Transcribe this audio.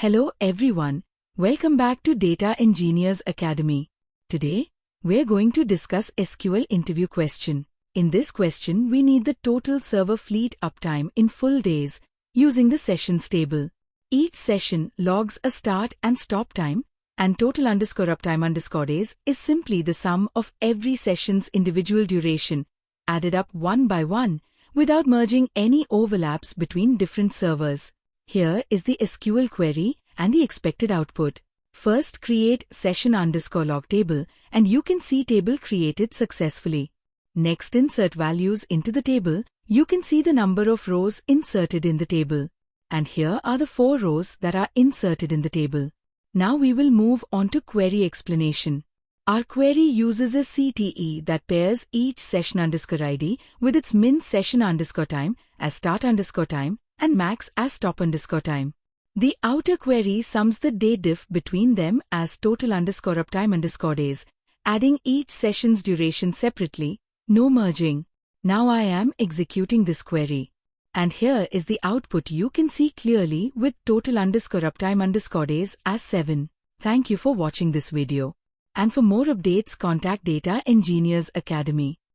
Hello everyone, welcome back to Data Engineers Academy. Today, we're going to discuss SQL interview question. In this question, we need the total server fleet uptime in full days using the sessions table. Each session logs a start and stop time, and total_uptime_days is simply the sum of every session's individual duration, added up one by one, without merging any overlaps between different servers. Here is the SQL query and the expected output. First, create session_log table, and you can see table created successfully. Next, insert values into the table. You can see the number of rows inserted in the table. And here are the 4 rows that are inserted in the table. Now we will move on to query explanation. Our query uses a CTE that pairs each session_id with its min session_time as start_time and max as stop_time. The outer query sums the DATEDIFF between them as total_uptime_days, adding each session's duration separately, no merging. Now I am executing this query. And here is the output you can see clearly with total_uptime_days as 7. Thank you for watching this video. And for more updates, contact Data Engineers Academy.